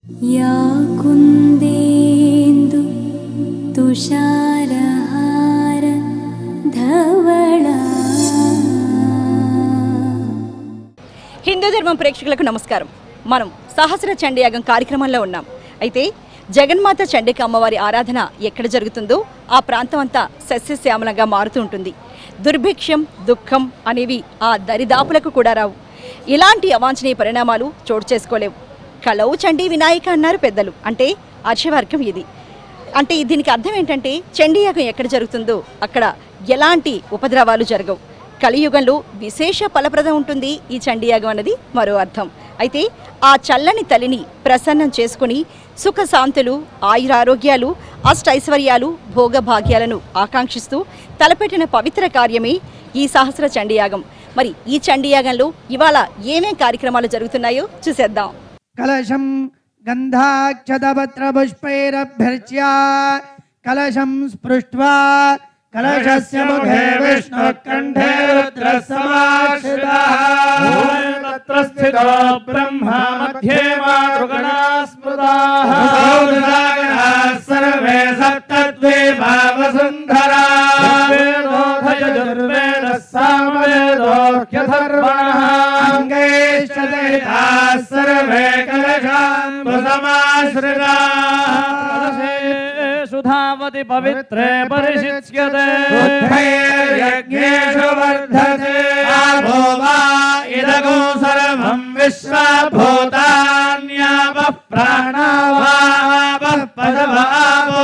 या कुन्देन्दु तुषारहार धवळा। హిందూ ధర్మం ప్రేక్షకులకు నమస్కారం. మనం సహస్ర చండీయాగం కార్యక్రమంలో ఉన్నాం. అయితే జగన్మాత చండిక అమ్మవారి ఆరాధన ఎక్కడ జరుగుతుందో ఆ ప్రాంతం అంతా సస్యశ్యామలంగా మారుతూ ఉంటుంది. దుర్భిక్షం, దుఃఖం అనేవి ఆ దరిదాపులకు కూడా రావు. ఇలాంటి అవాంఛనీయ పరిణామాలు చోటు చేసుకోలేవు. కలవు చండీ వినాయక అన్నారు పెద్దలు. అంటే అర్షవర్గం ఇది. అంటే దీనికి అర్థం ఏంటంటే చండీయాగం ఎక్కడ జరుగుతుందో అక్కడ ఎలాంటి ఉపద్రవాలు జరగవు. కలియుగంలో విశేష ఫలప్రదం ఉంటుంది ఈ చండీయాగం అన్నది మరో అర్థం. అయితే ఆ చల్లని తల్లిని ప్రసన్నం చేసుకుని సుఖశాంతులు, ఆయురారోగ్యాలు, అష్టైశ్వర్యాలు, భోగభాగ్యాలను ఆకాంక్షిస్తూ తలపెట్టిన పవిత్ర కార్యమే ఈ సహస్ర చండీయాగం. మరి ఈ చండీయాగంలో ఇవాళ ఏమేం కార్యక్రమాలు జరుగుతున్నాయో చూసేద్దాం. కలశం గంధాక్షతపత్ర పుష్పైరభ్యర్చ్య కలశం స్పృష్ట్వా కలశస్య ముఖే విష్ణు కంఠే రుద్రః సమాశ్రితః తత్ర స్థితో బ్రహ్మా మధ్యే మాతృగణాః స్మృతాః సౌదాగణాః సర్వే సప్తద్వీపా వసుంధరాః వేదోధయజుర్వేదః సామవేదోऽధ్యథర్వణః అంగైశ్చదయితాః సర్వే కలశాంబుసమాశ్రితాః సుధావతి పవిత్రే పరిశిచ్యతే యజ్ఞేషు వర్ధతే ఆభో వా ఇదగో సర్వం విశ్వభూతాన్యాపః ప్రాణావాపః పదవాపో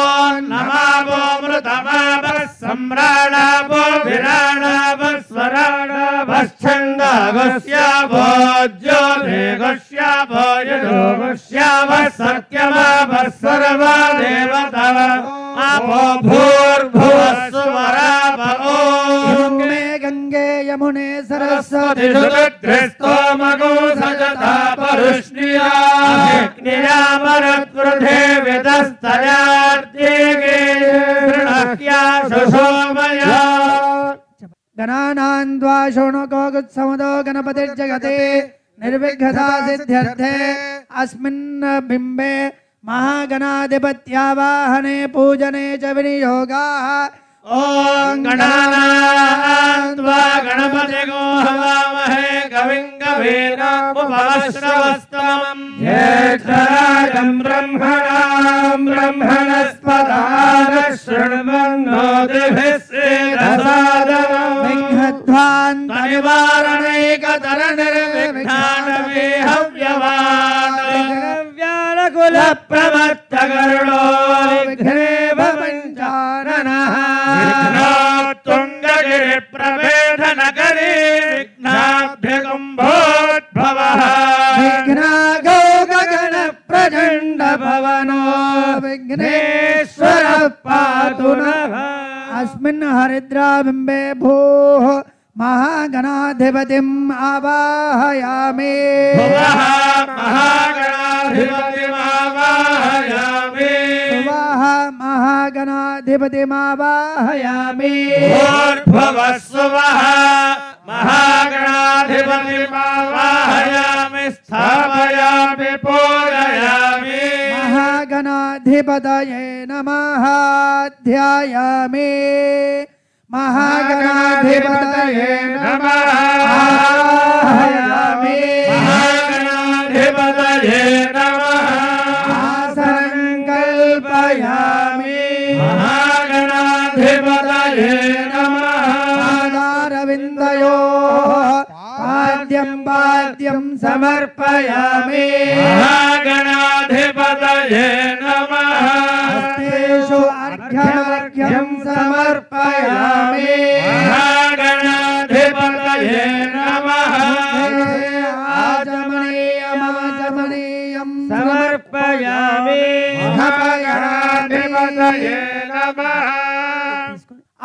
నమాపో మృతమాపః సమ్రాణాపో విరాణాపః స్వరాణాపః ఛందగస్యాపో జ్యోతిగస్యాపో యజోగస్యాపః సత్యమాపః సర్వా దేవతా आपो भूर्भुवः सुवरापो మే గంగే యమునే సరస్వతి సుగద్రిస్తోమగో సజతా పరుష్ణియా అగ్నియామరత్వృధే విదస్తయార్తిగే తృణక్యా సుషోమయా గణానాం ద్వా శృణుకోగుత్సముదో గణపతిర్జగతే నిర్విఘ్నతా సిద్ధ్యర్థే అస్మిన్ బింబే महागणाधिपत्यावाहने पूजने च विनियोगाः ओम गणानां त्वा गणपतिगो हवामहे कविं कवीनामुपश्रवस्तमं ज्येष्ठराजं ब्रह्मणां ब्रह्मणस्पदान शृण्वन्नोतिभिः श्रीरसादनं विघ्नध्वान् परिवारणैकतरणनिर्विघ्नानमे हव्यवान् कुल प्रवर्तकर्णो विघ्ने भवञ्चाननः तुङ्गगिरि प्रवेधनकरी विघ्नाभ्यकुम्भोद्भवः विघ्नागो गगन प्रचण्ड भवनो विघ्नेश्वरः पातु नः अस्मिन् हरिद्राबिम्बे भूः महागणाधिपतिम् आवाहयामि महागणाधिपतिमावाहयामि भूर्भुवः स्वः महागणाधिपतिमावाहयामि स्थापयामि पूजयामि महागणाधिपतये नमः ध्यायामि महागणाधिपतये नमः आवाहयामि महागणाधिपतये नमः संकल्पयामि महागणाधिपतये नमः पादारविन्दयोः पाद्यं समर्पयामि महागणाधिपतये नमः हस्तेषु अर्घ्यमर्घ्यं समर्पयामि महागणाधिपतये नमः आचमनीयं समर्पयामि महागणाधिपतये नमः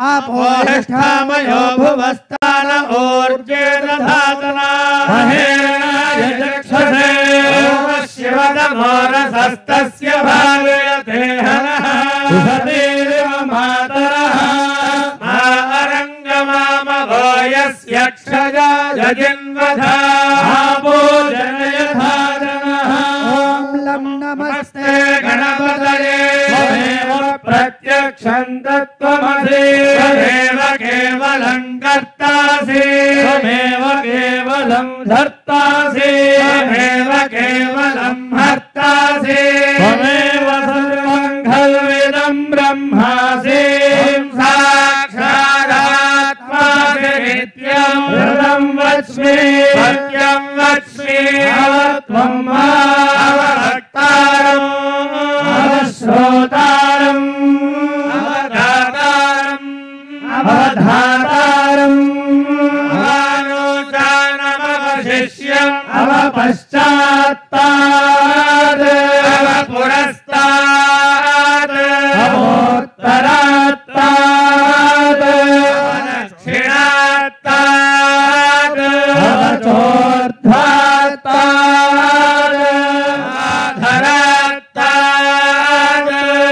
आपोष्ठामयो भुवस्तान ऊर्जेदधातना महेरणाय चक्षुषे शिवतमोरसस्तस्य भावयते हनः सुधतीरिव मातरः मा अरङ्गमामभो यस्य क्षजा जजिन्वधा आपोजनयथा जनः ॐ लं नमस्ते गणपतये त्वमेव प्रत्यक्षं तत्त्वमसि त्वमेव केवलं कर्तासि त्वमेव केवलं धर्तासि त्वमेव केवलं हर्तासि त्वमेव सर्वं खल्विदं ब्रह्मासि साक्षादात्मासि नित्यं ऋतं वच्मि सत्यं वच्मि त्वं अवभक्तारम् अवश्रोतारम् अवधातारम् अवधातारम् अवानोचानमवशिष्यम् अवपश्चात्तात् अवपुरस्तात् अवोत्तरात्तात् अवदक्षिणात्तात् अवचोर्ध्वात्तात् अधरात्तात्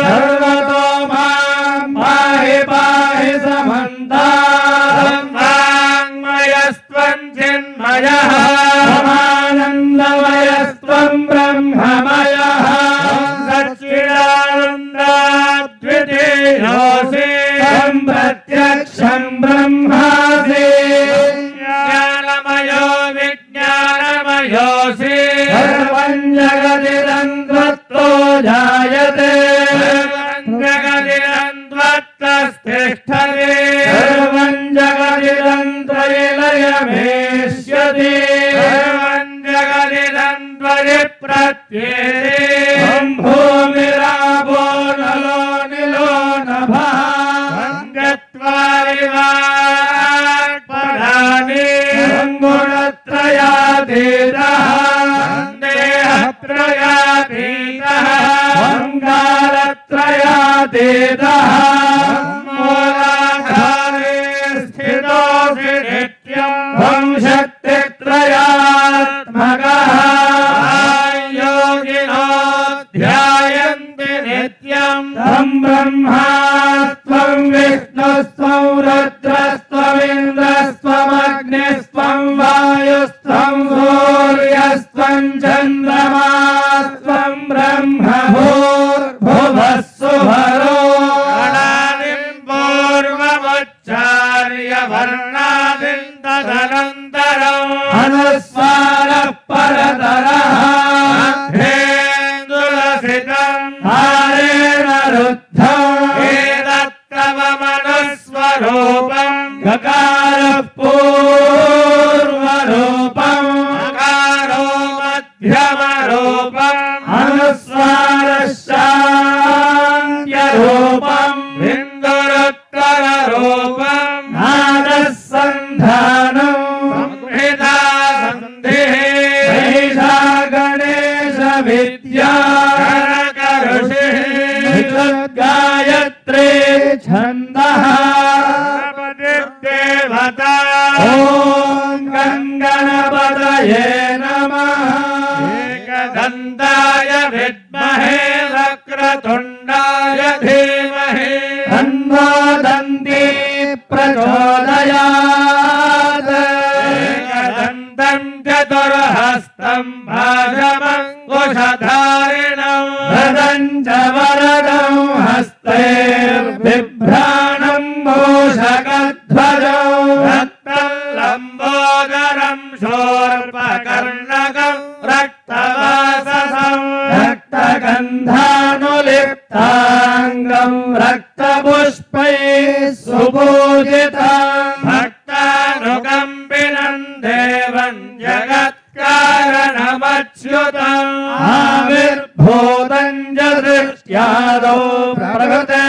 सर्वतो मां पाहि पाहि समन्तात् वाङ्मयस्त्वं चिन्मयः समानन्दमयस्त्वं ब्रह्ममयः सच्चिदानन्दाद्वितीयोऽसि त्वं प्रत्यक्षं ब्रह्मासि ज्ञानमयो विज्ञानमयोऽसि सर्वं जगदिदं त्वत्तो जायते सर्वं जगदिदं त्वत्तस्तिष्ठति सर्वं जगदिदं त्रयीलयमेष्यति सर्वं जगदिदं त्वयि प्रत्येते भूमिरापो नलो निलो नभः चत्वारि वाक्पदानि गुणत्रयातीतः देहत्रयातीतः कालत्रयातीतः मूलाधारे स्थितोऽसि नित्यं त्वं शक्तित्रयात्मकः योगिनो ध्यायन्ति नित्यं तं ब्रह्मा त्वं विष्णुस्त्वं रुद्रस्त्वमिन्द्रस्त्वमग्निस्त्वं वायुस्त्वं सूर्यस्त्वं चन्द्रमास्त्वं ब्रह्म भूर्भुवः सुभरो गणादिं पूर्वमुच्चार्य वर्णादिं तदनन्तरम् अनुस्वारः परतरः हारेण रुद्धम् एतत्तव मनुस्वरूपम् गकारः पूर्वरूपम् अकारो मध्यमरूपम् अनुस्वारशान्त्यरूपम् बिन्दुरुत्तररूपम् नादः सन्धानम् संहिता सन्धिः एषा गणेश विद्या गायत्री छन्दः देवता ॐ गणपतये नमः एकदन्ताय विद्महे वक्रतुण्डाय धीमहि तन्नो दन्ती प्रचोदयात् एकदन्तं चतुर्हस्तं भाजमङ्कुशधारिणं वदं च वरदं हस्तैर्बिभ्राणं मूषकध्वजं रक्तं लम्बोदरं शूर्पकर्णकं रक्तवाससं रक्तगन्धानुलिप्ताङ्गं रक्तपुष्पैः सुपूजितं भक्तानुकम्पिनं देवं जगत्कारणमच्युतम् आविर्भूतं च दृष्ट्यादौ प्रकृते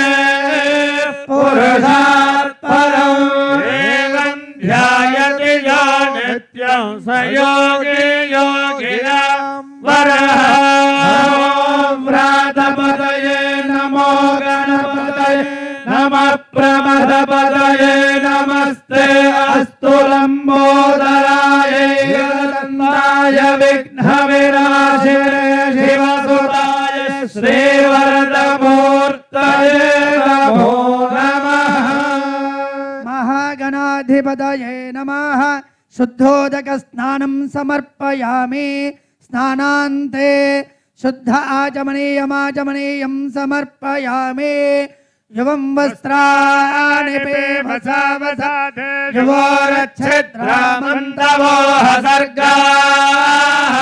पुरुषात्परम् एवं ध्यायति यो नित्यं स योगी योगिनां वरः व्रातपतये नमो गणपतये नमः प्रमथपतये नमस्ते अस्तु लम्बोदराय गणनाय विघ्नविनाशिने शिवसुताय श्रीवरदमूर्तये नमो नमः। महागणाधिपतये नमः। शुद्धोदक स्नानं समर्पयामि। स्नानान्ते शुद्ध आचमनीयमाचमनीयं समर्पयामि युवं वस्त्राणि पेमसा वसाते युवोरच्छिद्रामन्तवो हसर्गाः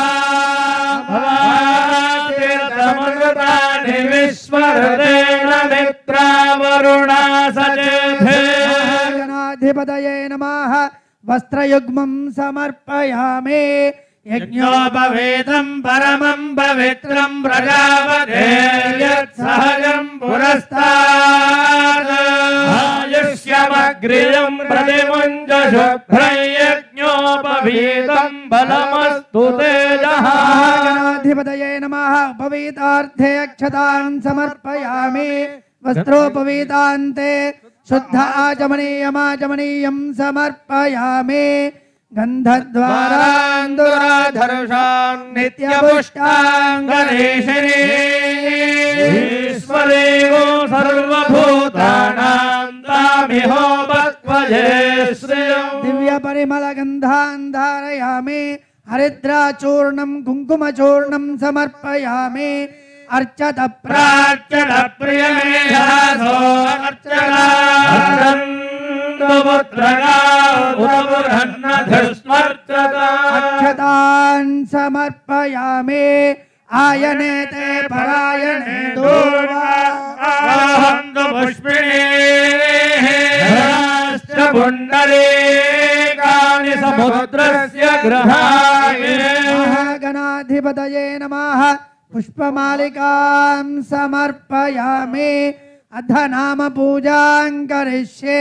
विश्वहृदेन मित्रावरुणा सचेते गणाधिपतये नमः वस्त्रयुग्मं समर्पयामि यज्ञोपवेदं परमं पवित्रं प्रजापते यत्सहजं पुरस्तात् आयुष्यमग्रियं प्रतिमुञ्च शुभ्रं यज्ञोपवीतं बलमस्तु तेजः गणाधिपतये नमः उपवीतार्थे अक्षतां समर्पयामि वस्त्रोपवीतान्ते शुद्ध आचमनीयमाचमनीयं समर्पयामि गन्धद्वारान्दुराधर्षान् नित्यपुष्टाङ्गलेशिनीश्वरेवो सर्वभूतानां तामिहोपक्वये श्रियम् दिव्यपरिमलगन्धान् धारयामि हरिद्राचूर्णं कुङ्कुमचूर्णं समर्पयामि अर्चत प्रार्चन प्रियमेधासो अर्चना अक्षतान् समर्पयामि आयने ते परायणे पुण्डरीकानि समुद्रस्य गृहाणि महागणाधिपतये नमः पुष्पमालिकां समर्पयामि अध नाम पूजां करिष्ये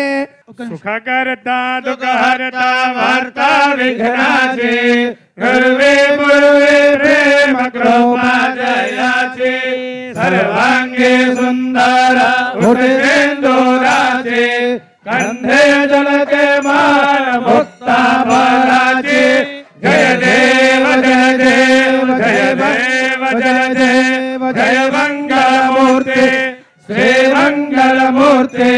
सुखकर्ता दुःखहर्ता वार्ता विघ्नाचे गर्वे पूर्वे प्रेम कृपा जयाचे सर्वांगे सुंदर उर्वेंदुराचे कंधे जलते मान मुक्ता भराचे जय देव जय देव जय देव जय देव जय मंगलमूर्ति श्री मंगलमूर्ति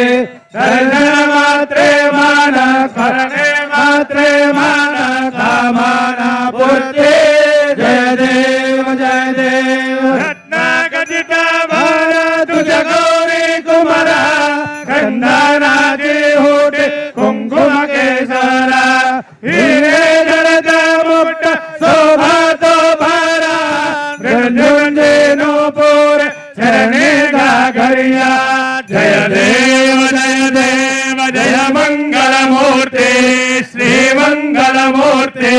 दर्शन मात्रे मान करणे मात्रे मान कामना पूर्ति जय देव रत्नागदिता मान तुझ गौरी कुमारा गंधानाची होटे कुंकुम केसरा हिरे जलद मुक्त शोभा तो भरा मृत्युंजयनोपुर चरणे गागरिया जय देव जय मंगलमूर्ति श्री मंगलमूर्ति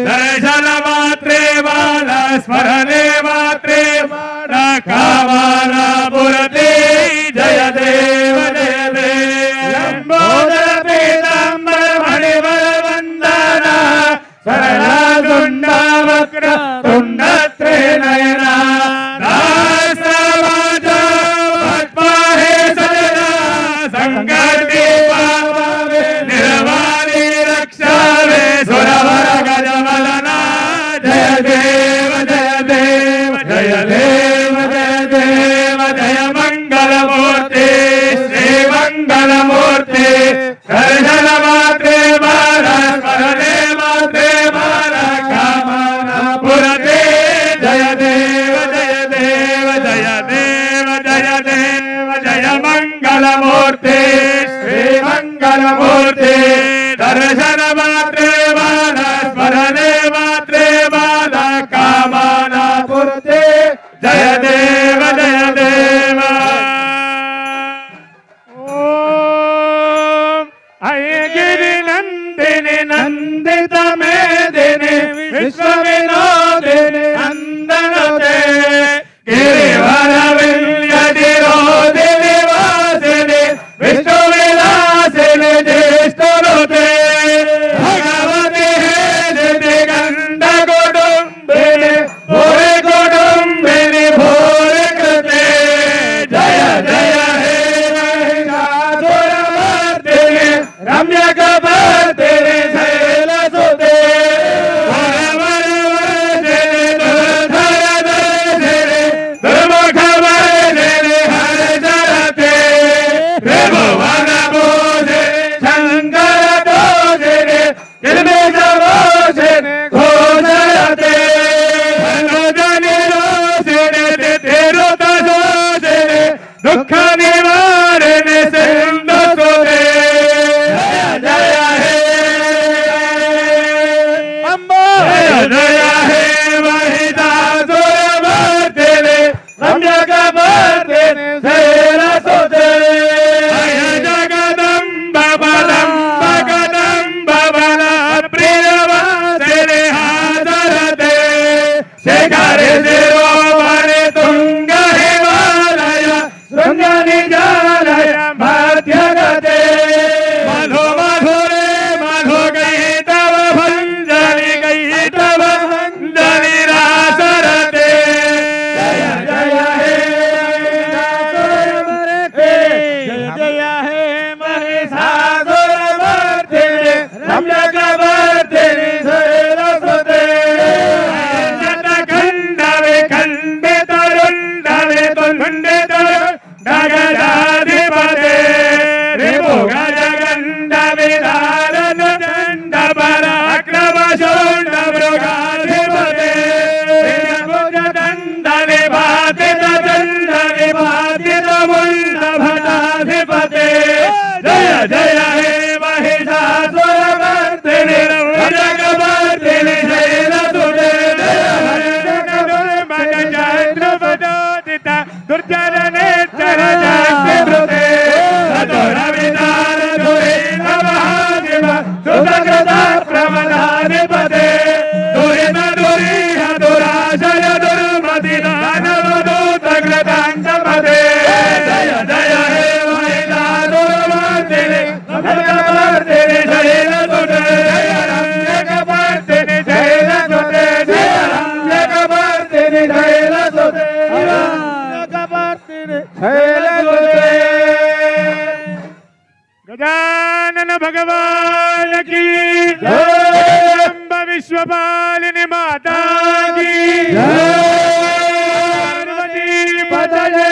दर्शन मात्रे वाला स्मरणे मात्रे वाला कामना पूर्ति जय देव लंबोदर पीतांबर मणिवर वंदना सरला दुंडा वक्र तुंड त्रिनयना संगति पावे निर्वाणी रक्षा वे सुरवर गजवदना जय देव जय देव जय देव जय देव जय मंगलमूर्ति श्री मंगलमूर्ति दर्शन मात्रे बाला स्मरणे मात्रे बाला कामना पूर्ति जय देव जय देव जय देव जय देव जय मंगलमूर्ति श्री मंगलमूर्ति दर्शन मात्रे बाला स्मरणे मात्रे बाला कामना पूर्ति जय देव ओम अयगिरि नंदिनि नंदित मेदिनि विश्व विनोदिनि नंदनते गिरिवर विंध्यतिरोधिनि वासिनि विष्णु विलासिनि ज्येष्ठनुते జగదాధిపతే రిపుగజగండ విధారణ దండ పరాక్రమ శూండ మృగాధిపతే దండ నిపాతిత దండ నిపాతిత ముండ భటాధిపతే జయ జయ హే మహిషాసురమర్దిని జగవర్ధిని శైలసుతే దుర్జన నేత్ర జాగ్రతే సదుర విధాన దురిత మహాదేవ సుదగత ప్రమదాధిపతే దురిత దురీహ దురాశయ దుర్మతి దానవ దూత కృతాంతపదే జయ జయ హే మహిషాసురమర్దిని జగవర్ధిని శైలసుతే జయ జగవర్ధిని శైలసుతే జయ జగవర్ధిని శైలసుతే गजानन भगवान की अम्ब विश्वपालिनी माता की पार्वती पतये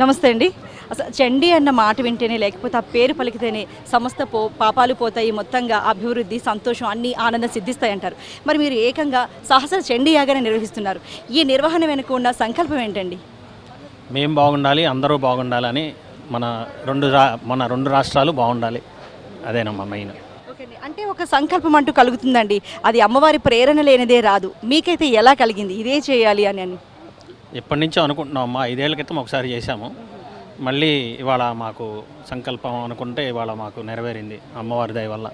నమస్తే అండి. అసలు చండీ అన్న మాట వింటేనే లేకపోతే ఆ పేరు పలికితేనే సమస్త పాపాలు పోతాయి, మొత్తంగా అభివృద్ధి సంతోషం అన్నీ ఆనందం సిద్ధిస్తాయి అంటారు. మరి మీరు ఏకంగా సహస్ర చండీ యాగాన్ని నిర్వహిస్తున్నారు. ఈ నిర్వహణ వెనుక ఉన్న సంకల్పం ఏంటండి? మేము బాగుండాలి, అందరూ బాగుండాలని, మన రెండు రాష్ట్రాలు బాగుండాలి, అదేనమ్మా మెయిన్. ఓకే అండి. అంటే ఒక సంకల్పం అంటూ కలుగుతుందండి, అది అమ్మవారి ప్రేరణ లేనిదే రాదు. మీకైతే ఎలా కలిగింది ఇదే చేయాలి అని? ఎప్పటి నుంచో అనుకుంటున్నాం అమ్మా, 5 ఏళ్ల క్రితం ఒకసారి చేశాము, మళ్ళీ ఇవాళ మాకు సంకల్పం అనుకుంటే ఇవాళ మాకు నెరవేరింది అమ్మవారి దయ వల్ల.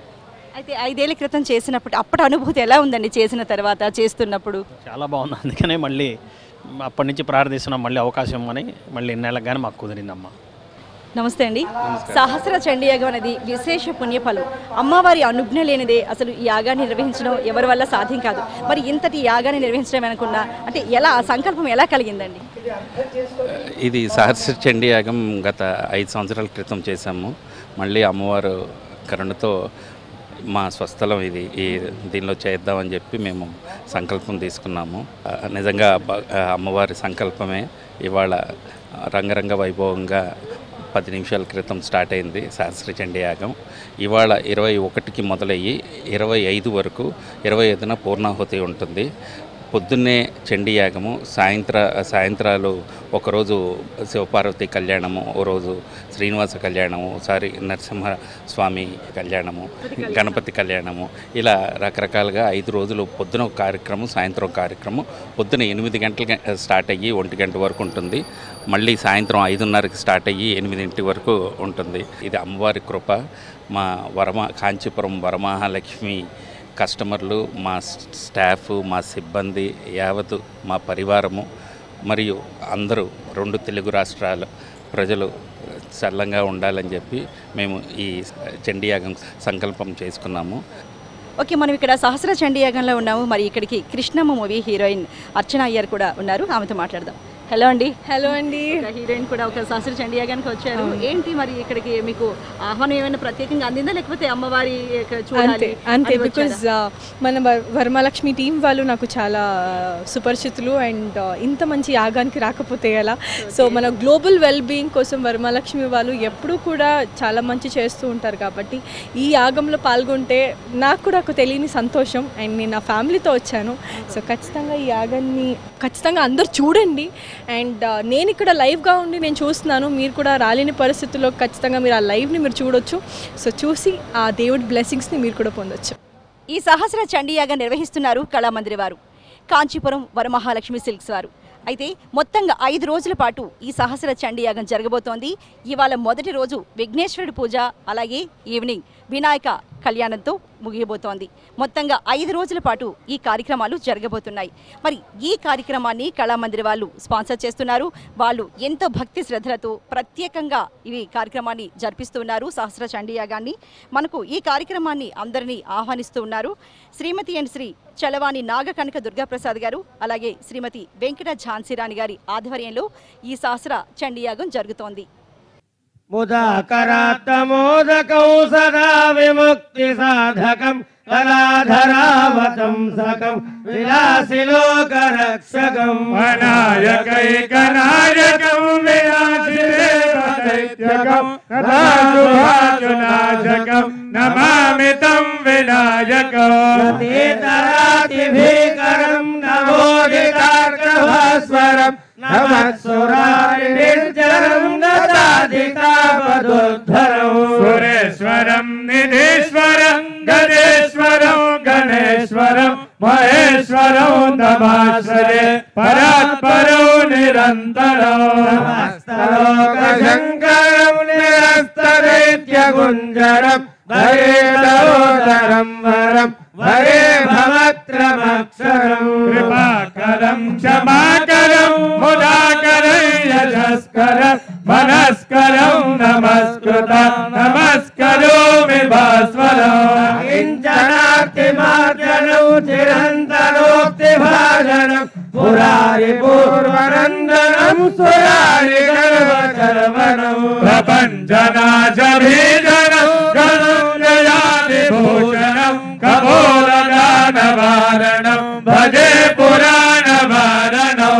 అయితే 5 ఏళ్ల క్రితం చేసినప్పుడు అప్పటి అనుభూతి ఎలా ఉందండి చేసిన తర్వాత చేస్తున్నప్పుడు? చాలా బాగుంది, అందుకనే మళ్ళీ అప్పటి నుంచి ప్రార్థిస్తున్నాం మళ్ళీ అవకాశం అని, మళ్ళీ ఇన్నేళ్ళకి కానీ మాకు కుదిరిందమ్మా. నమస్తే అండి. సహస్ర చండీ యాగం అనేది విశేష పుణ్యఫలం. అమ్మవారి అనుజ్ఞ లేనిదే అసలు ఈ యాగాన్ని నిర్వహించడం ఎవరి వల్ల సాధ్యం కాదు. మరి ఇంతటి యాగాన్ని నిర్వహించడం అనుకున్నా అంటే ఎలా ఆ సంకల్పం ఎలా కలిగిందండి? ఇది సహస్ర చండీ యాగం గత 5 సంవత్సరాల క్రితం చేశాము. మళ్ళీ అమ్మవారు కరుణతో మా స్వస్థలం ఇది, దీనిలో చేద్దామని చెప్పి మేము సంకల్పం తీసుకున్నాము. నిజంగా అమ్మవారి సంకల్పమే ఇవాళ రంగరంగ వైభవంగా 10 నిమిషాల క్రితం స్టార్ట్ అయింది సహస్ర చండీ యాగం. ఇవాళ 21కి మొదలయ్యి 25 వరకు, 25న పూర్ణాహుతి ఉంటుంది. పొద్దున్నే చండీ యాగము, సాయంత్రాలు ఒకరోజు శివపార్వతి కళ్యాణము, ఓ రోజు శ్రీనివాస కళ్యాణము, ఒకసారి నరసింహస్వామి కళ్యాణము, గణపతి కళ్యాణము, ఇలా రకరకాలుగా 5 రోజులు పొద్దున ఒక కార్యక్రమం, సాయంత్రం కార్యక్రమం. పొద్దున 8 గంటలకి స్టార్ట్ అయ్యి 1 గంట వరకు ఉంటుంది. మళ్ళీ సాయంత్రం 5:30కి స్టార్ట్ అయ్యి 8 వరకు ఉంటుంది. ఇది అమ్మవారి కృప. మా కాంచీపురం వరమహాలక్ష్మి కస్టమర్లు, మా స్టాఫ్, మా సిబ్బంది యావత్తు, మా పరివారము మరియు అందరూ 2 తెలుగు రాష్ట్రాల ప్రజలు చల్లంగా ఉండాలని చెప్పి మేము ఈ చండీ యాగం సంకల్పం చేసుకున్నాము. ఓకే, మనం ఇక్కడ సహస్ర చండీ యాగంలో ఉన్నాము. మరి ఇక్కడికి కృష్ణమ్మ మూవీ హీరోయిన్ అర్చన అయ్యర్ కూడా ఉన్నారు, ఆమెతో మాట్లాడదాం. హలో అండి. హలో అండి. హీరోయిన్ కూడా ఒక సహస్ర చండీ యాగానికి వచ్చారు. ఏంటి మరి ఇక్కడికి మీకు ఆహ్వానం ఏమైనా ప్రత్యేకంగా అందిందా, లేకపోతే అమ్మవారి అంతే బికాజ్ మన వరమహాలక్ష్మి టీం వాళ్ళు నాకు చాలా సుపరిచితులు అండ్ ఇంత మంచి యాగానికి రాకపోతే ఎలా. సో మన గ్లోబల్ వెల్ బీయింగ్ కోసం వరమహాలక్ష్మి వాళ్ళు ఎప్పుడూ కూడా చాలా మంచి చేస్తూ ఉంటారు. కాబట్టి ఈ యాగంలో పాల్గొంటే నాకు కూడా ఒక తెలియని సంతోషం. అండ్ నేను నా ఫ్యామిలీతో వచ్చాను. సో ఖచ్చితంగా ఈ యాగాన్ని ఖచ్చితంగా అందరూ చూడండి. అండ్ నేను ఇక్కడ లైవ్గా ఉండి నేను చూస్తున్నాను, మీరు కూడా రాలేని పరిస్థితుల్లో ఖచ్చితంగా మీరు ఆ లైవ్ని మీరు చూడొచ్చు. సో చూసి ఆ దేవుడి బ్లెస్సింగ్స్ని మీరు కూడా పొందొచ్చు. ఈ సహస్ర చండీ యాగం నిర్వహిస్తున్నారు కళామందిరి వారు, కాంచీపురం వరమహాలక్ష్మి సిల్క్స్ వారు. అయితే మొత్తంగా 5 రోజుల పాటు ఈ సహస్ర చండీ యాగం జరగబోతోంది. ఇవాళ మొదటి రోజు విఘ్నేశ్వరుడి పూజ, అలాగే ఈవినింగ్ వినాయక కళ్యాణంతో ముగియబోతోంది. మొత్తంగా 5 రోజుల పాటు ఈ కార్యక్రమాలు జరగబోతున్నాయి. మరి ఈ కార్యక్రమాన్ని కళామందిరి వాళ్ళు స్పాన్సర్ చేస్తున్నారు. వాళ్ళు ఎంతో భక్తి శ్రద్ధలతో ప్రత్యేకంగా ఈ కార్యక్రమాన్ని జరిపిస్తున్నారు. సహస్ర చండీ యాగాన్ని మనకు ఈ కార్యక్రమాన్ని అందరినీ ఆహ్వానిస్తూ ఉన్నారు శ్రీమతి అండ్ శ్రీ చలవాణి నాగకనక దుర్గాప్రసాద్ గారు, అలాగే శ్రీమతి వెంకట ఝాన్సీరాణి గారి ఆధ్వర్యంలో ఈ సహస్ర చండీ యాగం జరుగుతోంది. ముదాకరాత్తమోదకౌ సదా విముక్తి సాధకం कलाधरावतं सकं विलासिलोकरक्षकं अनायकैकनायकं विलासिदेवदैत्यकं तथाशुभाशुनाशकं नमामि तं विनायकं तीतरातिभीकरं नवोदितार्कभास्वरं नमः सुरारिनिर्जरं गताधितापदुद्धरं सुरेश्वरं निधीश्वरं गणेश्वरं गणेश्वरं महेश्वरं नमाश्रये परात्परो निरन्तरं नमस्तलोकशङ्करं निरस्तदैत्यगुञ्जरं भरे दरोदरं वरं भरे भवत्रमक्षरं कृपाकरं क्षमाकरं मुदाकरं यशस्करं मनस्करं नमस्कृतं नमस्करोमि भास्वरं किञ्चनार्तिमार्जनं चिरन्तनोक्तिभाजनं पुरारि पूर्वनन्दनं सुरारि गर्वचर्वणं प्रपञ्चनाशभीजनं गणोदयादिभूषणं कपोलदानवारणं भजे पुराणवारणं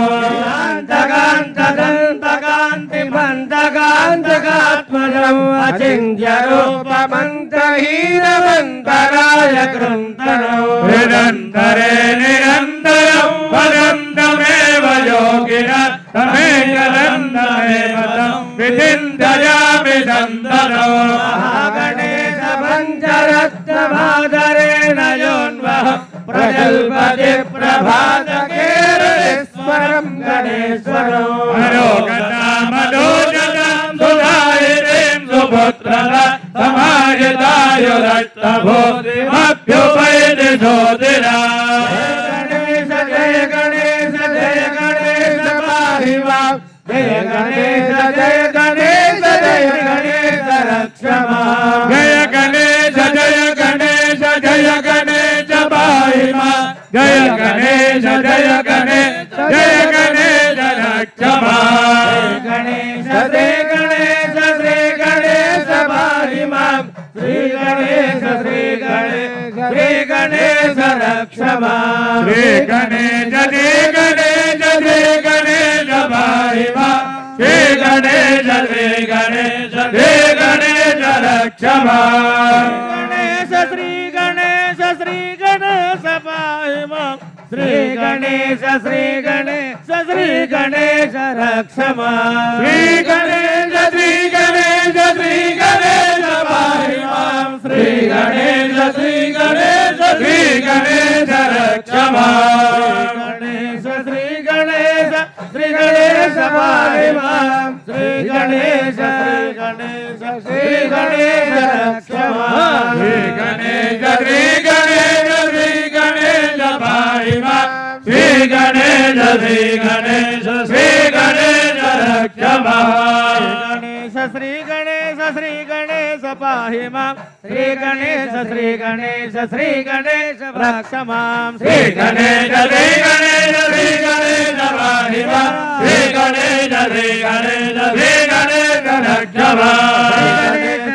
कान्तकान्तकान्तिमन्तकान्तकात्मजम् अचिन्त्यरूपमन्तहीनमन्तराय कृन्तनं निरन्तरे निरन्तरं वदन्तमेव योगिनः तमेकदन्तमेव तं विचिन्तयामि दन्तनं महागणेश पञ्चरत्नमादरेण योन्वः प्रजल्पति प्रभातकेरस्वरं गणेश्वरं मनोगतामनोजतां सुधारिणीं सुपुत्रता समाहितायुरष्टभूतिमभ्युपैति ज्योतिरा जय गणेश पाहि मां जय गणेश रक्ष मां जय गणेश पाहि मां जय गणेश रक्ष मां गणेश श्री गणेश पाहि मां श्री गणेश रक्ष मां श्री गणेश पाहि मां श्री गणेश रक्ष मां गणेश श्री गणेश पाहि मां श्री गणेश रक्ष मां श्री गणेश पाहि मां श्री गणेश रक्ष मां गणेश श्री गणेश पाहि मां श्री गणेश रक्ष मां श्री गणेश पाहि मां श्री गणेश रक्ष मां गणेश श्री गणेश पाहि मां श्री गणेश रक्ष मां श्री गणेश पाहि मां श्री गणेश रक्ष मां श्री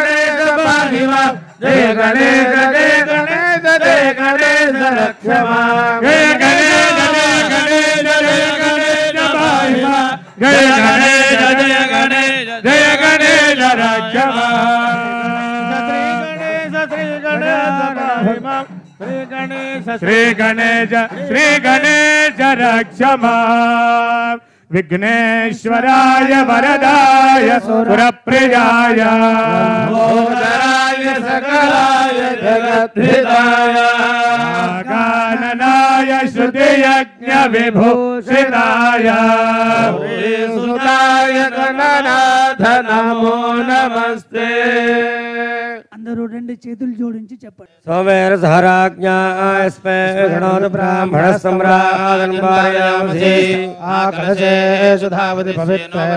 गणेश पाहि मां जय गणेश रक्ष मां जय गणेश पाहि मां जय गणेश रक्ष मां श्री गणेश रक्ष मां विघ्नेश्वराय वरदाय सुरप्रियाय लंबोदराय सकलाय जगद्धिताय काननाय श्रुतियज्ञ विभूषिताय सुताय गणनाथ नमो नमस्ते అందరూ రెండు చేతులు జోడించి చెప్పండి. सोमेर सहराज्ञास्मे गणोद ब्राह्मण सम्राजन् वारयामसि आकलशे सुधावति पवित्रे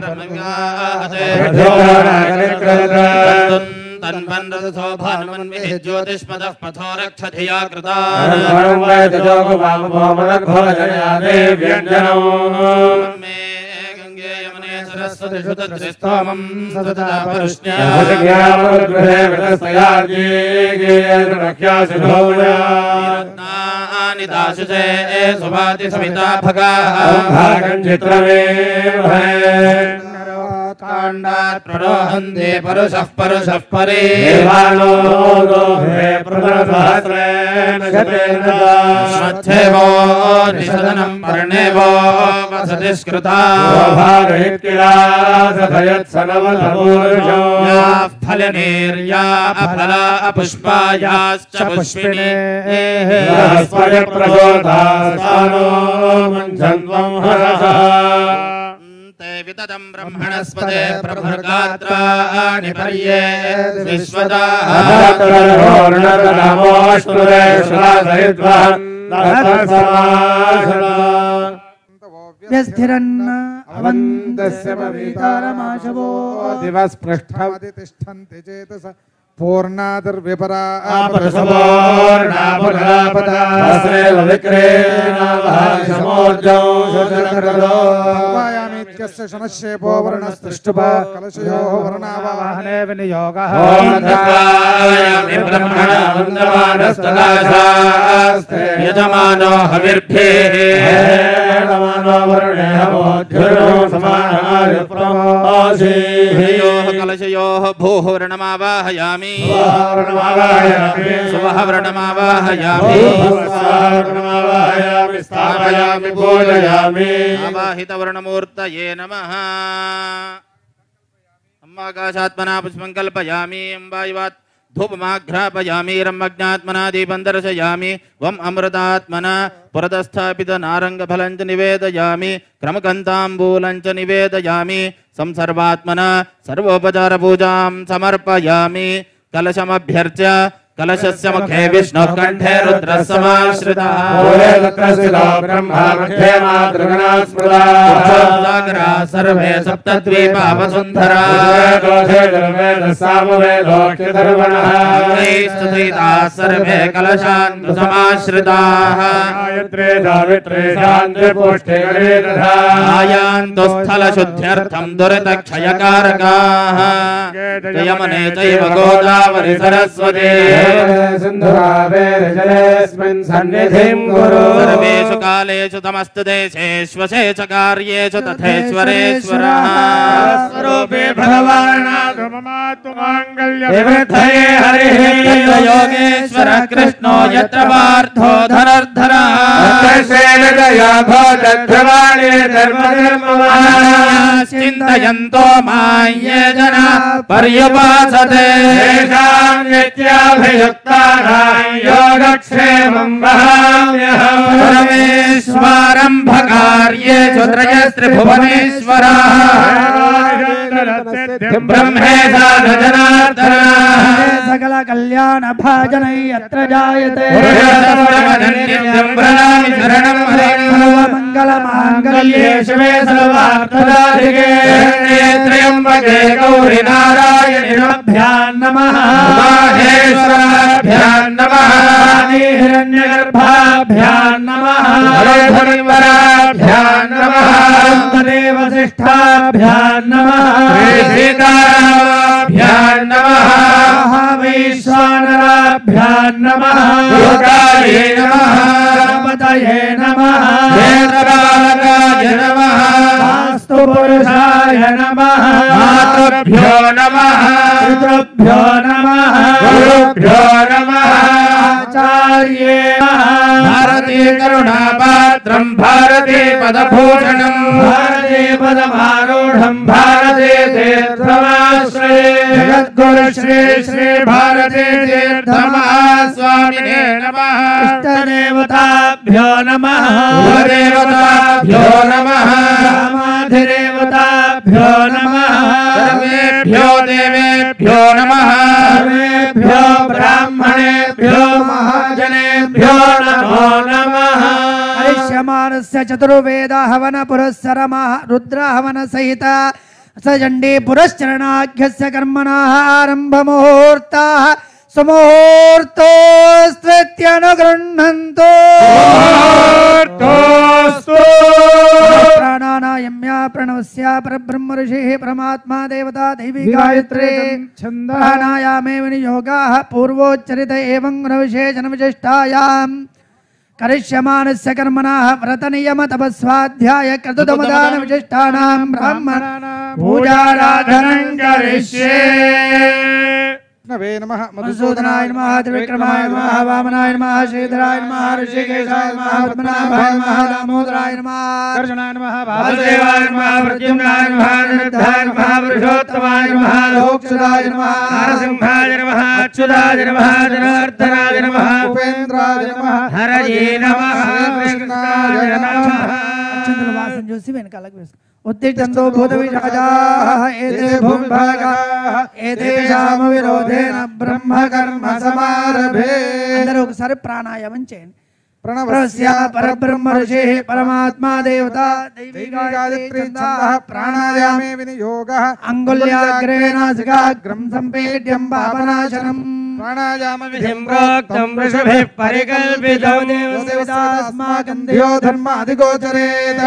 तन्वन्रत शोभान्वन्विः ज्योतिष्मदः पथो रक्षधिया कृता स्वतिषुतत्रिस्तोमं सतता परुष्ण्या रत्नानि दाशुषे सुभाति सविता काण्डात् प्रणोहन्ते परुषः परुषः परे देवानो श्रद्धेवो निषदनं पर्णेवो वसति स्कृता फलनेर्या अफला अपुष्पायाश्च पुष्पिणे विततं ब्रह्मणस्पते ब्रह्मगात्राणि पर्ये विश्वदाः व्यस्थिरन्न अवन्तस्य पवितारमाशवो दिवस्पृष्ठवति तिष्ठन्ति चेतस पूर्णादर्विपरा अपरसमोर्णापुरापदास्रेव विक्रेणाभाषमोर्जौ शोचनकरदोयामीत्यस्य शनश्येपो वर्णस्तृष्टुपा कलशयोः वर्णावाहने विनियोगः ओमध्यायामि ब्रह्मणा वन्दमानस्तदाशास्ते यजमानो हविर्भेः हेणमानो वरुणेह मोध्युर्नो समानाय प्रमासीः योः कलशयोः भूः वर्णमावाहयामि सुवहवर्णमावाहयामि स्थापयामि पूजयामि आवाहितवर्णमूर्तये नमः अम्बाकाशात्मना पुष्पं कल्पयामि अम्बायुवात् धूपमाघ्रापयामि रम्मज्ञात्मना दीपं दर्शयामि वम् अमृतात्मना पुरतस्थापितनारङ्गफलं च निवेदयामि क्रमकन्ताम्बूलं च निवेदयामि संसर्वात्मना सर्वोपचारपूजां समर्पयामि कलशमभ्यर्च्य कलशस्य मुखे विष्णुः कण्ठे रुद्रः समाश्रितः ब्रह्मा मध्ये मातृगणास्मृता सर्वे सप्तद्वीपा वसुन्धरा सर्वे कलशान्तु समाश्रिताः गायत्रे सावित्रे शान्ति पुष्टे आयान्तु स्थलशुद्ध्यर्थं दुरितक्षयकारकाः यमुने चैव गोदावरि सरस्वती सिन्धुरावेर्जलेऽस्मिन् सन्निधिं कुरु सर्वेषु कालेषु तमस्तु देशेष्वशेषु कार्येषु तथेश्वरेश्वरः स्वरूपे भगवानातु ममातु माङ्गल्यविवृद्धये हरिः योगेश्वरः कृष्णो यत्र पार्थो धनुर्धरः चिन्तयन्तो मां ये जना पर्युपासते योगक्षेमं वहाम्यहं परमेश्वरम्भकार्येषु त्रयस्त्रिभुवनेश्वरः ब्रह्मेशा जनार्दनः सकल कल्याण भाजनै यत्र जायते मंगल मांगल्ये शिवे सर्वार्थदायिके त्र्यंबके गौरी नारायणि नमः माहेश्वराभ्यां नमः हिरण्यगर्भाभ्यां नमः धन्वराभ्यां नमः वसिष्ठाभ्यां नमः सीताभ्यां नमः वैश्वानराभ्यां नमः योगाय नमः गणपतये नमः वेदबालकाय नमः वास्तु पुरुषाय नमः मातृभ्यो नमः पितृभ्यो नमः गुरुभ्यो नमः आचार्ये भारती करुणापात्रं भारती पदभूषणं भारती पदमारूढं भारती तीर्थमाश्रये जगद्गुरु श्री श्री भारती तीर्थमहास्वामिने नमः इष्टदेवताभ्यो नमः कुलदेवताभ्यो नमः रामाधिदेवताभ्यो नमः सर्वेभ्यो देवेभ्यो नमः सर्वेभ्यो ब्राह्मणेभ्यो महाजनेभ्यो नमो नमः हविष्यमानस्य चतुर्वेद हवन पुरस्सरमः रुद्र हवन सहित सचण्डी पुरश्चरणाख्यस्य कर्मणः आरम्भमुहूर्ताः सुमुहूर्तोऽस्त्वत्यनुगृह्णन्तु प्राणानायम्या प्रणवस्य परब्रह्म ऋषिः परमात्मा देवता दैवी गायत्री छन्दनायामे विनियोगाः पूर्वोच्चरित एवं गुणविशेषण विशिष्टायां करिष्यमाणस्य कर्मणः व्रतनियम तपस्वाध्याय क्रतुतमदान विशिष्टानां ब्राह्मणानां पूजाराधनं करिष्ये। नवे नमः मधुसूदनाय नमः त्रिविक्रमाय नमः वामनाय नमः श्रीधराय नमः ऋषिकेशाय नमः पद्मनाभाय नमः दामोदराय नमः अर्जुनाय नमः वासुदेवाय नमः प्रद्युम्नाय नमः अनिरुद्धाय नमः पुरुषोत्तमाय नमः लोकसुदाय नमः नरसिंहाय नमः अच्युताय नमः जनार्दनाय नमः उपेन्द्राय नमः हरये नमः कृष्णाय नमः। चंद्र वासन जोशी వెనకాలకు వేసుకో ఉద్దిష్టంతో భూత విరాజాః ఏతే భూమిభాగాః ఏతేషాం విరోధేన బ్రహ్మ కర్మ సమారభే। అందరూ ఒకసారి ప్రాణాయామం చేయండి। ప్రణవస్య పరబ్రహ్మ ఋషిః పరమాత్మా దేవతా दैवी गायत्री छन्दः प्राणायामे विनियोगः अंगुल्याग्रे नासिकाग्रं सम्पेड्यं पापनाशनम् प्राणायाम विधिं प्रोक्तं वृषभिः परिकल्पितं देवतास्माकं धियो धर्म अधिगोचरेत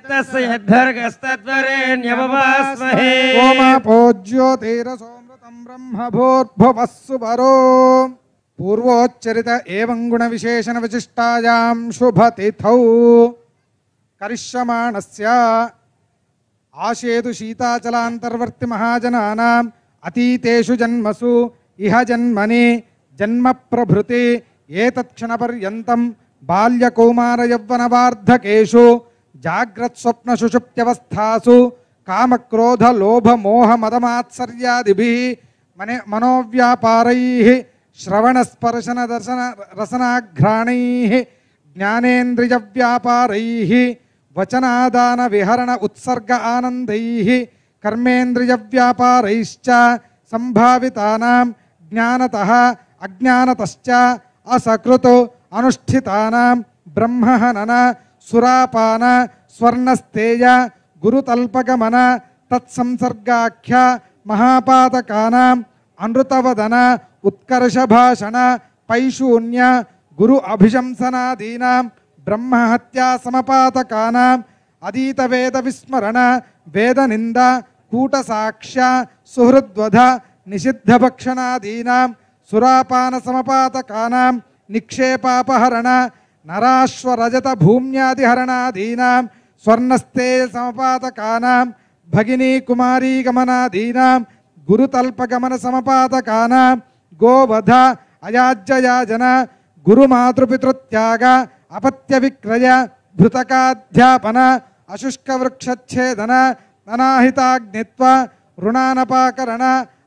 तस्य यद्भर्गस्तद्वरेण्यवभास्महे। ओमापो ज्योतिरसोमृतं ब्रह्म भूर्भुवः सुपरो पूर्वोच्चरित एवं गुणविशेषण विशिष्टायां शुभतिथौ करिष्यमाणस्य आशेतु शीताचलान्तर्वर्ति महाजनानाम् अतीतेषु जन्मसु इह जन्मनि जन्म प्रभृति एतत्क्षणपर्यन्तं बाल्यकौमारयौवनवार्धकेषु जाग्रत्स्वप्नसुषुप्त्यवस्थासु कामक्रोधलोभमोहमदमात्सर्यादिभिः मनोव्यापारैः श्रवणस्पर्शन दर्शन रसनाघ्राणैः ज्ञानेन्द्रियव्यापारैः वचनादान विहरण उत्सर्ग आनन्दैः कर्मेन्द्रियव्यापारैश्च संभावितानां ज्ञानतः अज्ञानतश्च असकृत अनुष्ठितानां ब्रह्महनन सुरापान स्वर्णस्तेय गुरुतल्पगमन तत्संसर्गाख्य महापातकानां अनृतवदन उत्कर्षभाषण पैशून्य गुरु अभिशंसनादीनां ब्रह्महत्या समपातकानां अधीतवेद विस्मरण वेदनिंद कूटसाक्ष्य सुहृद्वध निषिद्धभक्षणादीनां सुरापान समपातकानां निक्षेपापहरण नराश्वरजत भूम्यादिहरणादीनां स्वर्णस्तेय समपातकानां भगिनी कुमारी गमनादीनां गुरुतल्पगमन समपातकानां गोवध अयाज्ययाजन गुरुमातृपितृत्याग अपत्य विक्रय भृतकाध्यापन अशुष्कवृक्षच्छेदन अनाहिताग्नित्व ऋणानपाकरण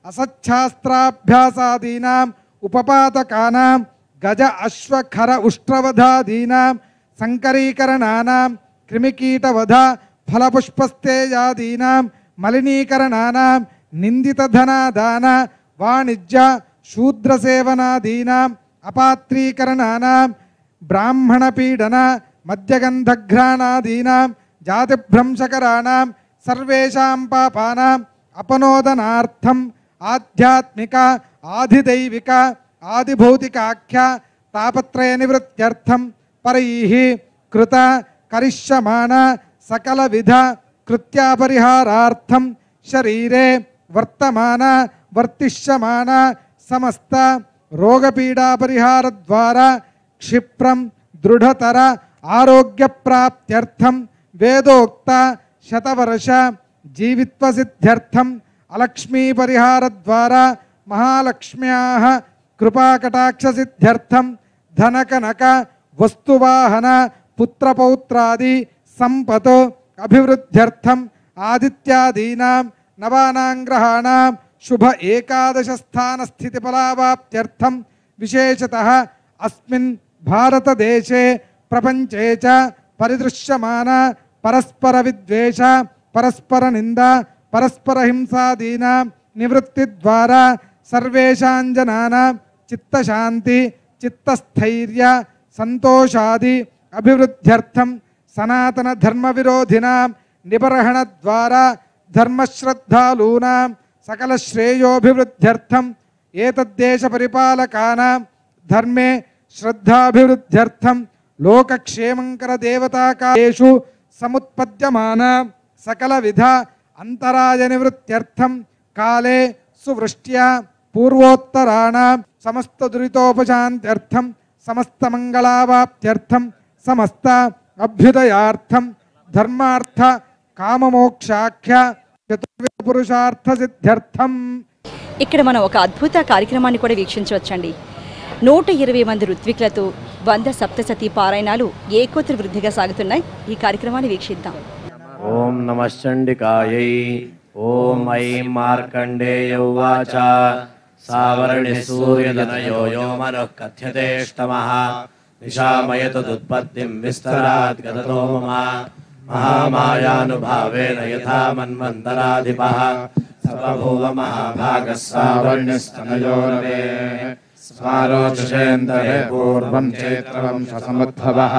असच्छास्त्राभ्यासादीनां उपपातकानां गज अश्वखर उष्ट्रवधादीनां संकरीकरणानां कृमिकीटवध फलपुष्पस्तेजादीनां मलिनीकरणानां निंदितधनादान वाणिज्य शूद्रसेवनादीनां अपात्रीकरणानां ब्राह्मणपीडन मद्यगन्धघ्राणादीनां जातिभ्रंशकराणां सर्वेषां पापानां अपनोदनार्थम् आध्यात्मिक आधिदैविक आदिभौतिकाख्य तापत्रय निवृत्त्यर्थं परैः कृत करिष्यमाण सकलविध कृत्यापरिहारार्थं शरीरे वर्तमान वर्तिष्यमान समस्त रोगपीडापरिहारद्वारा क्षिप्रं दृढ़तर आरोग्यप्राप्त्यर्थं वेदोक्त शतवर्ष जीवित्वसिद्ध्यर्थं अलक्ष्मी परिहारद्वारा महालक्ष्म्याः कृपाकटाक्षसिद्ध्यर्थं धनकनक वस्तुवाहन पुत्रपौत्रादि संपत् अभिवृद्ध्यर्थं आदित्यादीनां नवानां ग्रहाणां शुभ एकादश स्थान स्थिति फलावाप्त्यर्थं विशेषतः अस्मिन् भारतदेशे प्रपंचे च परिदृश्यमान परस्पर विद्वेष परस्पर निंदा परस्पर हिंसादीनां निवृत्ति द्वारा सर्वेषां जनानां चित्तशान्ति चित्तस्थैर्य संतोषादि अभिवृद्ध्यर्थं सनातन धर्म विरोधिनां निबर्हण द्वारा धर्मश्रद्धालूनां सकल श्रेयोभिवृद्ध्यर्थं एतद्देश परिपालकानां धर्मे श्रद्धाभिवृद्ध्यर्थं लोकक्षेमंकर देवताकालेषु समुत्पद्यमान సకల విధ అంతరాయ నివృత్త్యర్థం కాలే సువృష్ట్యా పూర్వోత్తరాణాం సమస్త దురితోపశాంత్యర్థం సమస్త మంగళావాప్త్యర్థం సమస్త అభ్యుదయార్థం ధర్మార్థ కామమోక్షాఖ్య చతుర్విధ పురుషార్థ సిద్ధ్యర్థం. ఇక్కడ మనం ఒక అద్భుత కార్యక్రమాన్ని కూడా వీక్షించవచ్చండి. 120 మంది ఋత్వికులతో 100 సప్తసతీ పారాయణాలు ఏకోత్తర వృద్ధిగా సాగుతున్నాయి. ఈ కార్యక్రమాన్ని వీక్షిద్దాం. ఓం నమశ్చండికాయై. ఓం ఐం మార్కండేయ ఉవాచ సావర్ణి సూర్యదనయో యో మనః కథ్యతేష్టమః నిశామయతు దుత్పత్తిం విస్తరాత్ గతతో మమ మహామాయానుభావేన యథా మన్వంతరాధిపః సర్వభూవ మహాభాగः సావర్ణ్యస్తనయోరవే స్వారోచషేంద్రే పూర్వం చైత్రవంశసముద్భవः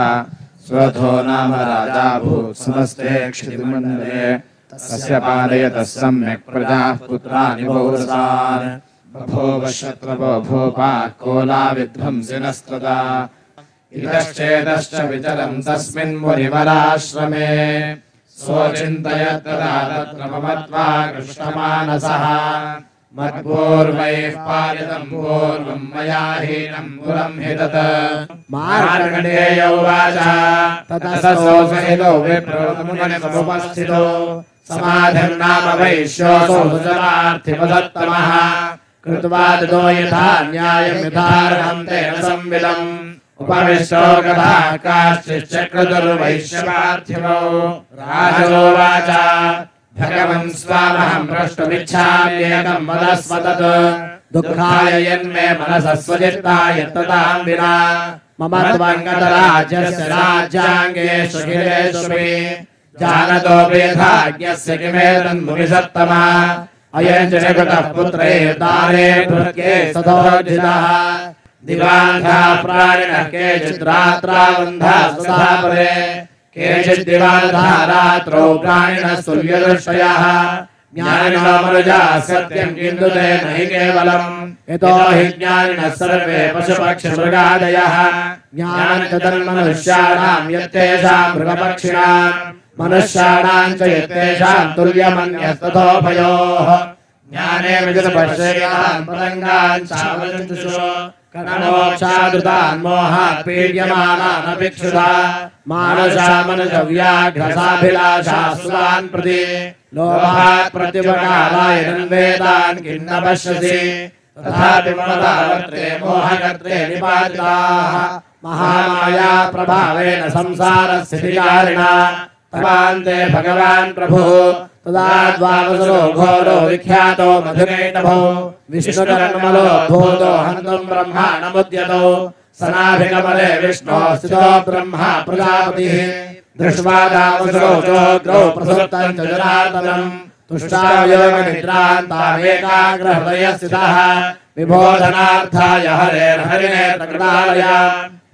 స్వధో నామ రాజా భూత్ సమస్తే క్షితిమండలే తస్య పాలయతః సమ్యక్ ప్రజాః పుత్రాని పౌరసాన్ బభూవ శత్రవో భూపాః కోలా విధ్వంసినస్తదా ఇతశ్చేదశ్చ విచరం తస్మిన్ మునివరాశ్రమే సోచింతయత్ తదా తత్ర మమత్వా కృష్ణమానసః మత్పూర్వైః పాలితం పూర్వం మయా హీనం పురం హి తత్ మార్కండేయ ఉవాచ తతసోసహితో విప్రమునిసముపస్థితో సమాధిర్నామ వైశ్యోऽసౌ సుజలార్థిపదత్తమః కృత్వా తతో యథా న్యాయం యథార్హం తేన సంవిదం ఉపవిష్టో గతః కాశ్చిచ్చక్రతుర్వైశ్యపార్థివో రాజోవాచ భగవన్ స్వామహం ప్రష్టుమిచ్ఛామ్యేకం వదస్వ తత్ దుఃఖాయ యన్మే మనసः స్వచిత్తాయ తతాం వినా మమ త్వంగతరాజ్యస్య రాజ్యాంగేషు గిరేష్వి జానతోపి యథాజ్ఞస్య కిమేతన్మునిసత్తమా అయం చ జగతః పుత్రైర్దారే భృత్యే సదోర్జితః దివాంధా ప్రాణినః కేచిద్రాత్రావృంధా సుధాపరే కేచిద్దివాంధా రాత్రౌ ప్రాణినः సూర్యదృష్టయः జ్ఞానినో మనుజా సత్యం కింటు తే నహి కేవలం యతో హి జ్ఞానినः సర్వే పశుపక్షిమృగాదయः జ్ఞానం చ తన్మనుష్యాణాం యత్తేషాం మృగపక్షిణాం మనుష్యాణాం చ యత్తేషాం తుల్యమన్యస్తథోభయోః జ్ఞానే విజృంభశ్యేతాన్ పతంగాన్ చావలంచుషు కర్మోక్షాదృతాన్ మోహాత్ పీడ్యమానానభిక్షుదా మానసా మనుజవ్యాఘ్రసాభిలాషా సుతాన్ ప్రతి లోభాత్ ప్రతిపకాలాయ నిర్వేదాన్ కిన్న పశ్యసి తథాపి మమతావర్తే మోహకర్తే నిపాతితాః మహామాయా ప్రభావేన సంసార స్థితికారిణా తవాంతే భగవాన్ ప్రభుః తదా ద్వావసరో ఘోరో విఖ్యాతో మధురైటభో విష్ణుకర్మలో భూతో హంతుం బ్రహ్మాణముద్యతో సనాభికమలే విష్ణో స్థితో బ్రహ్మ ప్రజాపతిః దృష్ట్వా దావసరో చోగ్రౌ ప్రసుప్తం చ జనార్దనం తుష్టాయోగ నిద్రాంతామేకాగ్రహృదయ స్థితః విబోధనార్థాయ హరేర్హరినేత్రకృతాలయ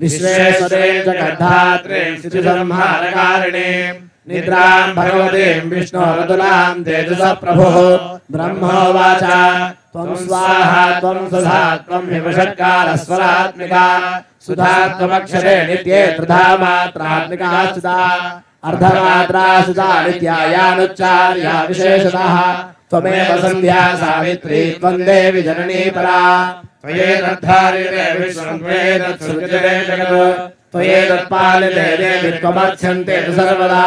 విశ్వేశ్వరే జగద్ధాత్రే స్థితిసంహారకారిణే నిద్రాం భగవతీం విష్ణోరతులాం తేజసః ప్రభుః బ్రహ్మోవాచ త్వం స్వాహా త్వం సుధా త్వం హిమషట్కాలస్వరాత్మికా సుధా త్వమక్షరే నిత్యే త్రిధా మాత్రాత్మికా సుధా అర్ధమాత్రా సుధా నిత్యాయానుచ్చార్యా విశేషతః త్వమేవ సంధ్యా సావిత్రీ త్వం దేవి జననీ పరా త్వయేతద్ధారితే విశ్వం త్వయేతత్సృజతే జగత్ త్వయేతత్పాలితే దేవి త్వమర్చ్యంతే సర్వదా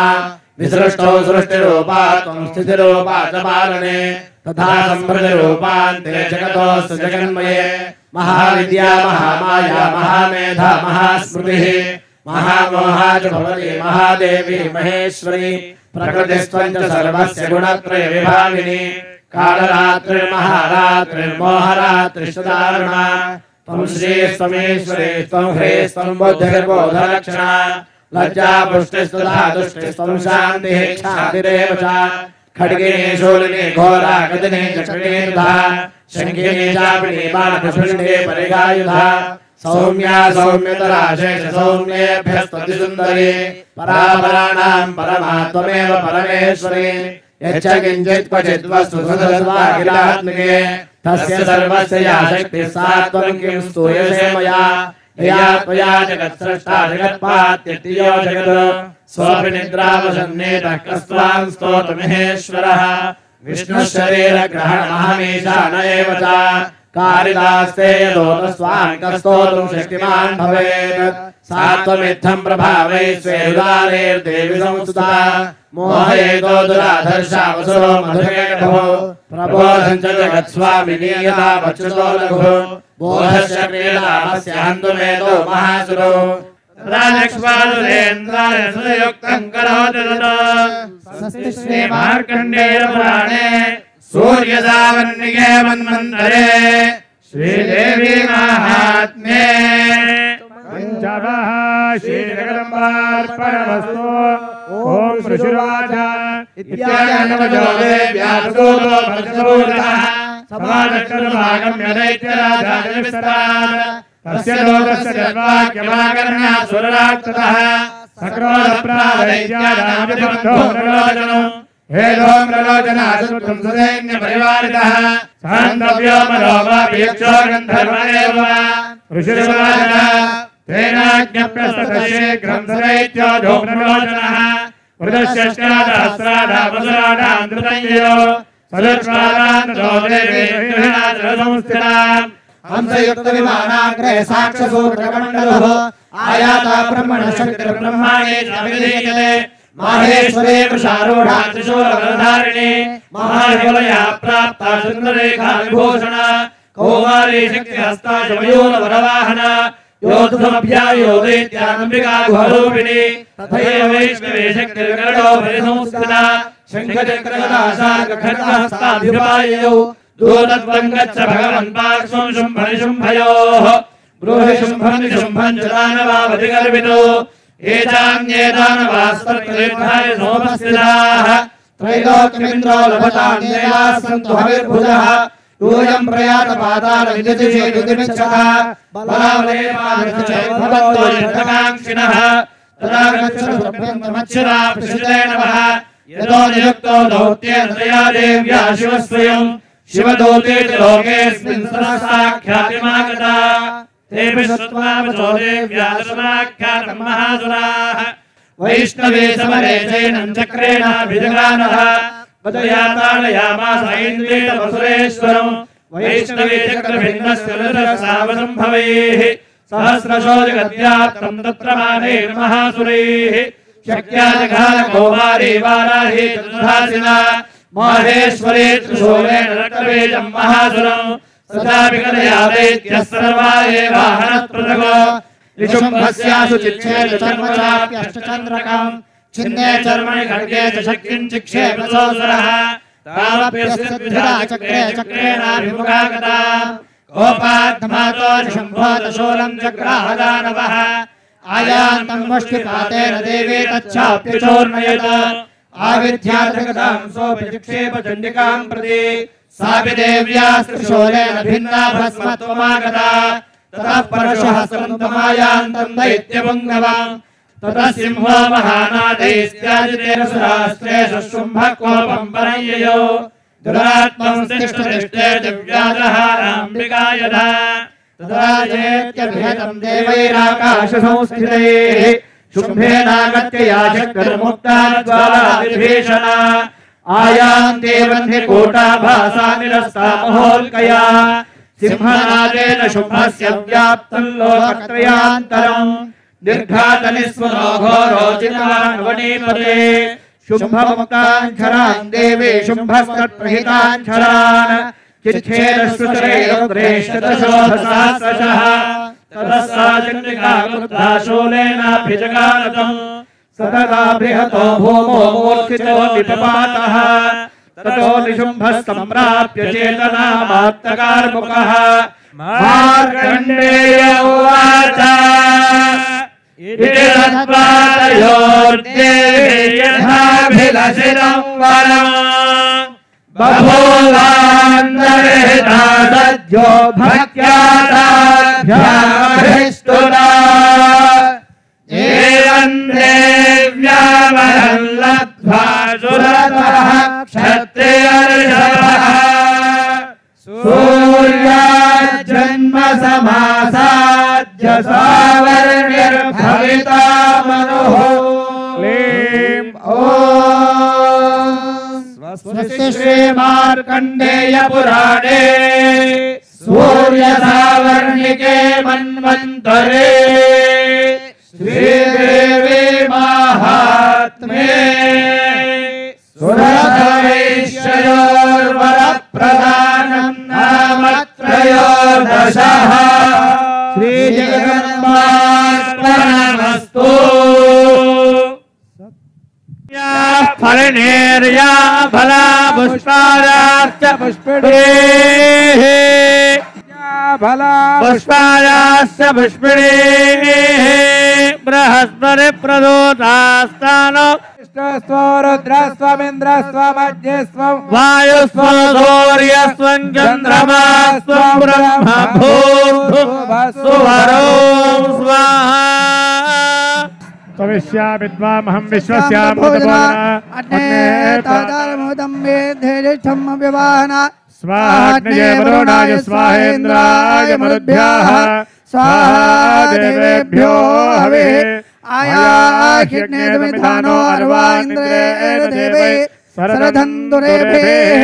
విసృష్టౌ సృష్టిరూపా త్వం స్థితిరూపా చ పాలనే తథా సంభృతిరూపాంతే జగతోऽస్తు జగన్మయే మహావిద్యా మహామాయా మహామేధా మహాస్మృతిః మహామోహా చ భవతి మహాదేవి మహేశ్వరి ప్రకృతిస్త్వం చ సర్వస్య గుణత్రయ విభావిని కాళరాత్రిర్మహారాత్రిర్మోహరాత్రిష్దారుణా త్వం శ్రీస్త్వమేశ్వరీ త్వం హ్రీస్త్వం బుద్ధిర్బోధలక్షణా లజ్జా పుష్టిస్తథా దుష్టిస్త్వం శాంతిః క్షాంతిరేవ చ ఖడ్గినీ శూలినీ ఘోరా గదినీ చక్రిణీ తథా శంఖినీ చాపిణీ బాణపుష్పిణీ పరిగాయుధా సౌమ్యా సౌమ్యతరా శేష సౌమ్యేభ్యస్త్వతి సుందరీ పరాపరాణాం పరమా త్వమేవ పరమేశ్వరీ యచ్చ కించిత్ క్వచిత్ వస్తు సదస్వాఖిలాత్మికే తస్య సర్వస్య యా శక్తిః సా త్వం కిం స్తూయసే మయా యయా త్వయా జగత్స్రష్టా జగత్పాత్యత్యో జగత్ सोऽपि निद्रावसन्नेतः कस्त्वां स्तोतुमहेश्वरः विष्णुशरीरग्रहणमहमीशान एव च कालिदास्ते यदोतस्वान् कस्तोतुं शक्तिमान् भवेत् सात्वमित्थं प्रभावै स्वेदारेर्देवि संस्तुता मोहयेतो दुराधर्षावसुरो मधुरेण भवो प्रबोधं च जगत्स्वामिनी यथा वक्षसो लघुः बोधस्य क्रीडामस्यान्तुमेतो महासुरो राजक्ष्मानुरेन्द्राय सुयुक्तं करोति स्वस्ति श्रीमार्कण्डेय पुराणे सूर्यदावर्णिके मन्वन्तरे श्रीदेवी महात्म्ये पंचमः श्रीजगदम्बार्पणमस्तु ओम ऋषिर्वाच इत्यादिनवजो देव्यासुतो भरतसूरः समादक्षरभागम्य दैत्यराजाविस्तार तस्य लोकस्य जन्माख्यमाकर्ण्या सुरराक्ततः सक्रोधप्रादैत्यादामितिबन्धो प्रलोचनो हेदोम्रलोचनाशुद्धं सदैन्यपरिवारितः सान्दव्यो मरोमाभियक्षो गन्धर्व एव ऋषिर्वाच तेनाज्ञप्यस्ततः शीघ्रं सदैत्यो धूम्रलोचनः वृदश्यष्टादहस्राडावसुराडां धृतञ्जयो सदुष्वादान्ततो देवेन्द्रसंस्थिताम् हंसयुक्तविमानाग्रे साक्षसूत्रकमण्डलः आयाता ब्रह्मणशक्तिर्ब्रह्माणे विधीयते माहेश्वरे वृषारूढा त्रिशूलवरधारिणी महाबलया प्राप्ता सुन्दररेखा विभूषणा कौमारी शक्तिहस्ता मयूरवरवाहना योद्धमभ्यायोदैत्यानम्बिका गुहरूपिणी तथैव वैष्णवे शक्तिर्गरुडो परिसंस्थिता शङ्खचक्रगदाशार्कखड्गहस्ताधिपाययौ दूतत्वं गच्छ भगवन् पार्श्वं शुम्भनिशुम्भयोः ब्रूहि शुम्भनिशुम्भं च दानवावधिगर्वितो ये चान्ये दानवास्तर्कयुद्धाय सोमस्थिताः त्रैलोक्यमिन्द्रो लभतां देवाः सन्तु हविर्भुजः यूयं प्रयातपातालविदतिषे युधिमिच्छतः बलावलेपादश्चैर्भवन्तो युद्धकाङ्क्षिणः तदा गच्छतमच्छिरा प्रसिद्धेन वः यतो नियुक्तो दौत्येन तया देव्या शिवस्वयं शिवदौतेति लोकेऽस्मिन् सहस्राख्यातिमागता तेऽपि श्रुत्वा वचो देव्या दशमाख्यातं महासुराः वैष्णवे समरे चैनं चक्रेणाभिजगानः वदया ताडयामास ऐन्द्रेणवसुरेश्वरं वैष्णवे चक्रभिन्नस्य रथसावसम्भवैः सहस्रशो जगद्व्याप्तं तत्र मानैर्महासुरैः शक्या जघानकौमारी वाराही चतुर्धासिना माहेश्वरे त्रिशूलेन रक्तबीजं महासुरं सदापि कलया दैत्यः सर्वा एवाहनत्पृथगो निशुम्भस्यासु चिच्छेद चर्मचाप्यष्टचन्द्रकम् छिन्ने चर्मणि खड्गे च शक्तिं चिक्षेपसोऽसुरः तावप्यस्य द्विधा चक्रे चक्रेणाभिमुखा गता कोपाद्धमातो निशुम्भोतशूलं चक्राह दानवः आयान्तं मुष्टिपातेन देवी तच्छाप्यचोर्णयत् आविध्याद्रगतां सोऽपि चिक्षेप चण्डिकां प्रति सापि देव्यास्त्रिशूलेन भिन्ना भस्मत्वमागता ततः परशुहस्रं तमायान्तं दैत्यपुङ्गवम् ततः सिंहो महानादैस्त्याजितेरसुरास्त्रेषु शुम्भकोपं परय्ययो दुरात्मं तिष्ठतिष्ठे दिव्याजहाराम्बिका यथा तदा चेत्यभिहतं देवैराकाशसंस्थितैः शुम्भेनागत्य याचक्रमुक्ता ज्वालादिभीषणा आयान्ते वह्निकूटाभासा निरस्ता महोल्कया सिंहनादेन शुम्भस्य व्याप्तं लोकत्रयान्तरम् निर्घातनिस्वनो घोरोचितान्वनीपते शुम्भमुक्ताञ्छरान् देवी शुम्भस्तत्प्रहिताञ्छरान् चिच्छेदश्रुतरेन्द्रेष्टदशोधसहस्रशः ततः सा चण्डिका क्रुद्धा शूलेनाभिजगानतम् सतता बृहतो भूमो मूर्छितो निपपातः ततो निशुम्भस्तम्प्राप्य चेतनामात्तकार्मुकः मार्कण्डेय उवाच इति तत्पादयोर्देवी यथाभिलषितं वरम् बभूवान्तर्हिता सद्यो भक्त्यादाभ्यामभिस्तुता एवं देव्या वरं लब्ध्वा सुरतः क्षत्रियर्षभः सूर्याजन्म समासाद्य सावर्ण्यर्भविता मनुः श्रीमार्कण्डेय पुराणे सूर्यसावर्णिके मन्वन्तरे श्रीदेवी माहात्म्ये सुरसवैश्वर्यवरप्रदानं नाम त्रयोदशः श्रीजगन्मार्पणमस्तु फलनेर्या फला पुष्पायाश्च पुष्पिणीः पुष्पायाश्च पुष्पिणीः बृहस्पति प्रदोतास्तानो रुद्रस्वमिन्द्रस्वमध्यस्वं वायुस्वसूर्यस्वं चन्द्रमास्वं ब्रह्म भूर्भुवस्सुवरो स्वाहा तविष्या विद्वामहं विश्वस्यामृतबोधना स्वाहाग्नये वरुणाय स्वाहेन्द्राय मरुद्भ्यः स्वाहा देवेभ्यो हविः आयाह्यग्नेदमिधानो अर्वान्द्रेण देवे सरधन्दुरेभिः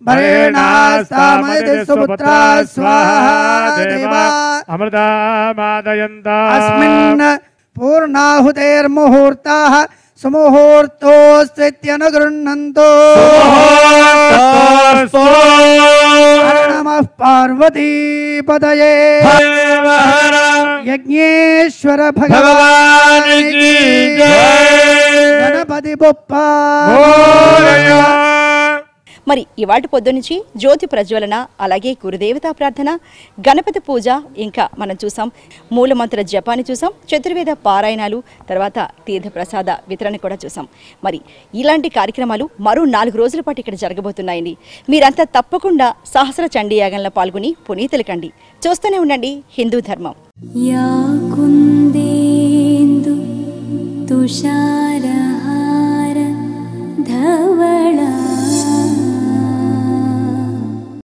वरेणास्तामयते सुपुत्रा स्वाहा देवा अमृतामादयन्ता अस्मिन् पूर्णाहुतेर्मुहूर्ताः सुमुहूर्तोऽस्त्वित्यनुगृह्णन्तु नमः पार्वतीपतये यज्ञेश्वर भगवान की जय गणपति बप्पा మరి ఇవాటి పొద్దు నుంచి జ్యోతి ప్రజ్వలన, అలాగే గురుదేవతా ప్రార్థన, గణపతి పూజ, ఇంకా మనం చూసాం మూలమంత్ర జపాన్ని చూసాం, చతుర్వేద పారాయణాలు, తర్వాత తీర్థప్రసాద వితరణ కూడా చూసాం. మరి ఇలాంటి కార్యక్రమాలు మరో 4 రోజుల పాటు ఇక్కడ జరగబోతున్నాయండి. మీరంతా తప్పకుండా సహస్ర చండీ యాగంలో పాల్గొని పునీతులు కండి. చూస్తూనే ఉండండి హిందూ ధర్మం. యా కుందేందు తుషారహార ధవ